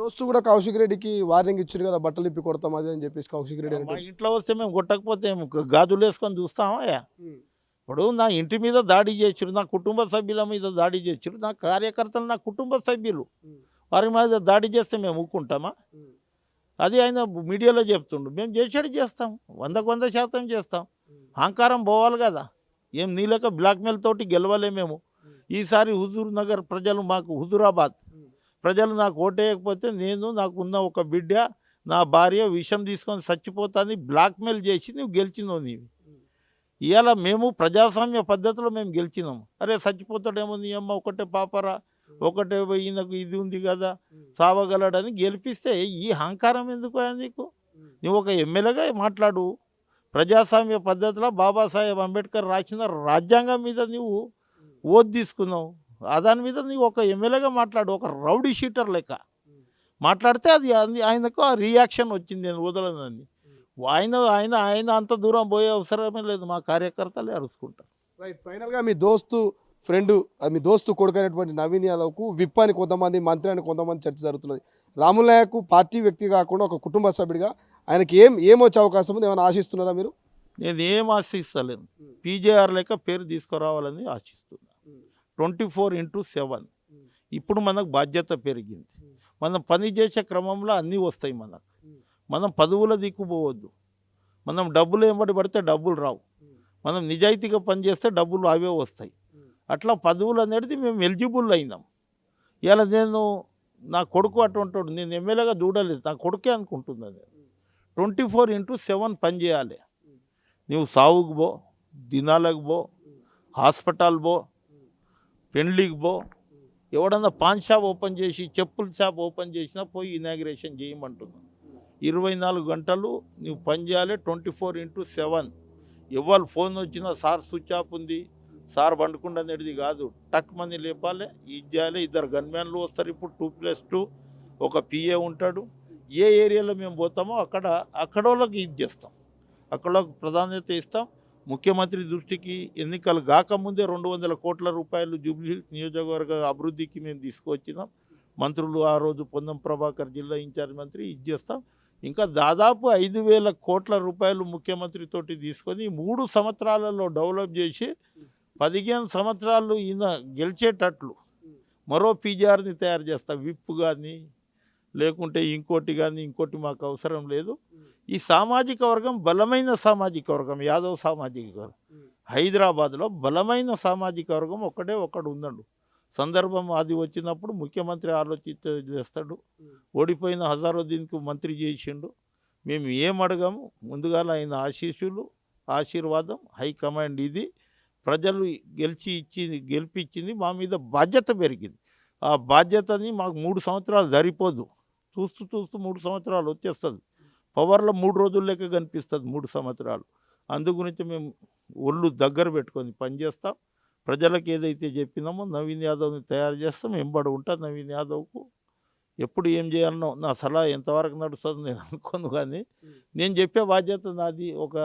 దోస్తు కూడా కౌశిక్ రెడ్డికి వార్నింగ్ ఇచ్చారు కదా, బట్టలు ఇప్పి కొడతాం అది అని చెప్పేసి కౌశిక్ రెడ్డి మా అంటే. ఇంట్లో వస్తే మేము కొట్టకపోతే గాజులు వేసుకొని చూస్తామా? ఇప్పుడు నా ఇంటి మీద దాడి చేసిరు, నా కుటుంబ సభ్యుల మీద దాడి చేసిరు, నా కార్యకర్తలు నా కుటుంబ సభ్యులు, వారి మీద దాడి చేస్తే మేము ఊరుకుంటామా? అది ఆయన మీడియాలో చెప్తుండు. మేము చేసేది చేస్తాం, 100% చేస్తాం. అహంకారం పోవాలి కదా. ఏం నీలక బ్లాక్మెయిల్ తోటి గెలవలే మేము. ఈసారి హుజూర్ నగర్ ప్రజలు, మాకు హుజూరాబాద్ ప్రజలు నాకు ఓటేయకపోతే నాకు ఉన్న ఒక బిడ్డ, నా భార్య విషం తీసుకొని చచ్చిపోతాని బ్లాక్మెయిల్ చేసి నువ్వు గెలిచినావు. నీవు ఇవాళ మేము ప్రజాస్వామ్య పద్ధతిలో మేము గెలిచినాము. అరే చచ్చిపోతాడేమో నీ అమ్మ, ఒకటే పాపరా, ఒకటే ఈయనకు ఇది ఉంది కదా, సావగలడని గెలిపిస్తే ఈ అహంకారం ఎందుకు నీకు? నువ్వు ఒక ఎమ్మెల్యేగా మాట్లాడు. ప్రజాస్వామ్య పద్ధతిలో బాబాసాహెబ్ అంబేద్కర్ రాసిన రాజ్యాంగం మీద నువ్వు ఓటు తీసుకున్నావు. దాని మీద నువ్వు ఒక ఎమ్మెల్యేగా మాట్లాడు. ఒక రౌడీ షీటర్ లెక్క మాట్లాడితే అది ఆయనకు ఆ రియాక్షన్ వచ్చింది. నేను వదలనని. ఆయన ఆయన ఆయన అంత దూరం పోయే అవసరమే లేదు. మా కార్యకర్తలే అరుచుకుంటారు. రైట్. ఫైనల్గా మీ దోస్తు ఫ్రెండ్, మీ దోస్తు కొడుకైనటువంటి నవీన్ యాదవ్కు విప్ అని కొంతమంది, మంత్రి అని కొంతమంది చర్చ జరుగుతున్నది. రాముల్ నాయక్ పార్టీ వ్యక్తి కాకుండా ఒక కుటుంబ సభ్యుడిగా ఆయనకి ఏమొచ్చే అవకాశం ఉంది? ఏమైనా ఆశిస్తున్నారా మీరు? నేను ఏం ఆశిస్తలేను. పీజేఆర్ లెక్క పేరు తీసుకురావాలని ఆశిస్తున్నా. 24/7. ఇప్పుడు మనకు బాధ్యత పెరిగింది. మనం పని చేసే క్రమంలో అన్నీ వస్తాయి మనకు. మనం పదవుల దిక్కుపోవద్దు. మనం డబ్బులు వెంబడి పడితే డబ్బులు రావు. మనం నిజాయితీగా పనిచేస్తే డబ్బులు అవే వస్తాయి. అట్లా పదవులు అనేది మేము ఎలిజిబుల్ అయినాం. ఇలా నా కొడుకు అటువంటివాడు, నేను ఎమ్మెల్యేగా చూడలేదు, నా కొడుకే అనుకుంటున్నాను. 24/7 పని చేయాలి. నువ్వు సావుకు పో, దినాలకు పో, హాస్పిటల్ పో, పెండ్లికి పో, ఎవడన్నా పాన్ షాప్ ఓపెన్ చేసి, చెప్పుల షాప్ ఓపెన్ చేసినా పోయి ఇనాగ్రేషన్ చేయమంటున్నాను. 24 గంటలు నువ్వు పని చేయాలి. 24/7. ఎవరు ఫోన్ వచ్చినా సార్ స్విచ్ ఆఫ్ ఉంది, సార్ పండుకుండా అనేది కాదు. టక్ మంది లేపాలి, ఇది చేయాలి. 2 గన్మ్యాన్లు వస్తారు. ఇప్పుడు 2+2 ఒక పిఏ ఉంటాడు. ఏ ఏరియాలో మేము పోతామో అక్కడ వాళ్ళకి ఇది చేస్తాం, అక్కడ ప్రాధాన్యత ఇస్తాం. ముఖ్యమంత్రి దృష్టికి ఎన్నికలు కాకముందే 200 కోట్ల రూపాయలు జూబ్లీ నియోజకవర్గ అభివృద్ధికి మేము తీసుకొచ్చినాం. మంత్రులు ఆ రోజు పొన్నం ప్రభాకర్ జిల్లా ఇన్ఛార్జ్ మంత్రి ఇది చేస్తాం. ఇంకా దాదాపు 5,000 కోట్ల రూపాయలు ముఖ్యమంత్రితోటి తీసుకొని 3 సంవత్సరాలలో డెవలప్ చేసి 15 సంవత్సరాలు ఈయన గెలిచేటట్లు మరో పీజీఆర్ని తయారు చేస్తా. విప్ కానీ లేకుంటే ఇంకోటి మాకు అవసరం లేదు. ఈ సామాజిక వర్గం బలమైన సామాజిక వర్గం, యాదవ్ సామాజిక వర్గం. హైదరాబాద్లో బలమైన సామాజిక వర్గం ఒకడు ఉన్నాడు. సందర్భం అది వచ్చినప్పుడు ముఖ్యమంత్రి చేస్తాడు. ఓడిపోయిన హజారుద్దీన్కు మంత్రి చేసిండు. మేము ఏం అడగాము, ముందుగా ఆయన ఆశీర్వాదం, హైకమాండ్ ఇది ప్రజలు గెలిపించింది. మా మీద బాధ్యత పెరిగింది. ఆ బాధ్యతని మాకు 3 సంవత్సరాలు సరిపోదు. చూస్తూ 3 సంవత్సరాలు వచ్చేస్తుంది. పవర్లో 3 రోజుల లెక్క కనిపిస్తుంది 3 సంవత్సరాలు. అందుగురించి మేము ఒళ్ళు దగ్గర పెట్టుకొని పనిచేస్తాం. ప్రజలకు ఏదైతే చెప్పినామో నవీన్ యాదవ్ని తయారు చేస్తాం. వెంబడి ఉంటా నవీన్ యాదవ్కు. ఎప్పుడు ఏం చేయాలనో నా సలహా ఎంతవరకు నడుస్తుందో నేను అనుకోను, కానీ నేను చెప్పే బాధ్యత నాది. ఒక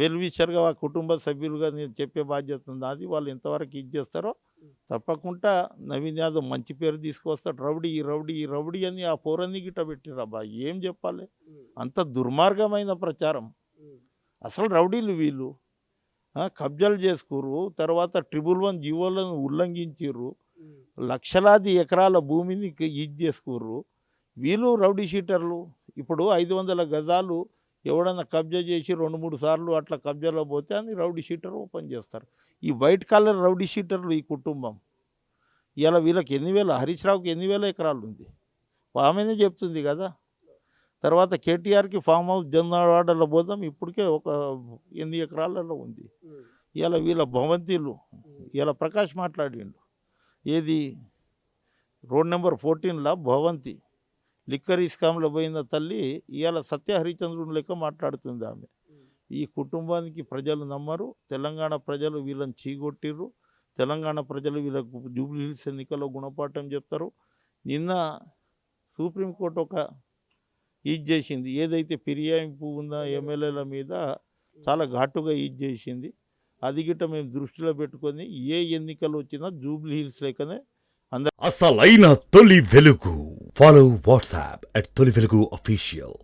వెల్విషర్గా, ఆ కుటుంబ సభ్యులుగా నేను చెప్పే బాధ్యత నాది. వాళ్ళు ఎంతవరకు ఇది చేస్తారో తప్పకుండా నవీన్ యాదవ్ మంచి పేరు తీసుకొస్తాడు. రౌడీ అని ఆ పోరన్ని గిట్ట పెట్టిరబ్బా. ఏం చెప్పాలి? అంత దుర్మార్గమైన ప్రచారం. అసలు రౌడీలు వీళ్ళు. కబ్జాలు చేసుకుర్రు, తర్వాత 111 జీవోలను ఉల్లంఘించారు, లక్షలాది ఎకరాల భూమిని ఇది చేసుకుర్రు. వీళ్ళు రౌడీ షీటర్లు. ఇప్పుడు 500 గజాలు ఎవడన్నా కబ్జా చేసి 2-3 సార్లు అట్లా కబ్జాలో పోతే అని రౌడీ షీటర్ ఓపెన్ చేస్తారు. ఈ వైట్ కాలర్ రౌడీ షీటర్లు ఈ కుటుంబం. ఇలా వీళ్ళకి హరీష్ రావుకి 8,000 ఎకరాలు ఉంది. ఆమెనే చెప్తుంది కదా. తర్వాత కేటీఆర్కి ఫామ్ హౌస్ జొన్నవాడలో పోదాం, ఇప్పటికే ఒక 8 ఎకరాలలో ఉంది. ఇలా వీళ్ళ భవంతిలు. ఇలా ప్రకాష్ మాట్లాడిండు, ఏది రోడ్ నెంబర్ 14లా భవంతి లిక్కర్ ఇస్కాంలో పోయిన తల్లి ఇవాళ సత్య హరిచంద్రుని లెక్క మాట్లాడుతుంది ఆమె. ఈ కుటుంబానికి ప్రజలు నమ్మరు. తెలంగాణ ప్రజలు వీళ్ళని చీగొట్టిర్రు. తెలంగాణ ప్రజలు వీళ్ళకు జూబ్లీ హిల్స్ ఎన్నికల్లో గుణపాఠం చెప్తారు. నిన్న సుప్రీంకోర్టు ఒక ఇది చేసింది, ఏదైతే ఫిర్యాదు ఉందో ఎమ్మెల్యేల మీద చాలా ఘాటుగా ఇది చేసింది. అది గిట్ట మేము దృష్టిలో పెట్టుకొని ఏ ఎన్నికలు వచ్చినా జూబ్లీ హిల్స్ లెక్కనే అసలైన తొలి వెలుగు Follow WhatsApp at Toli Velugu Official.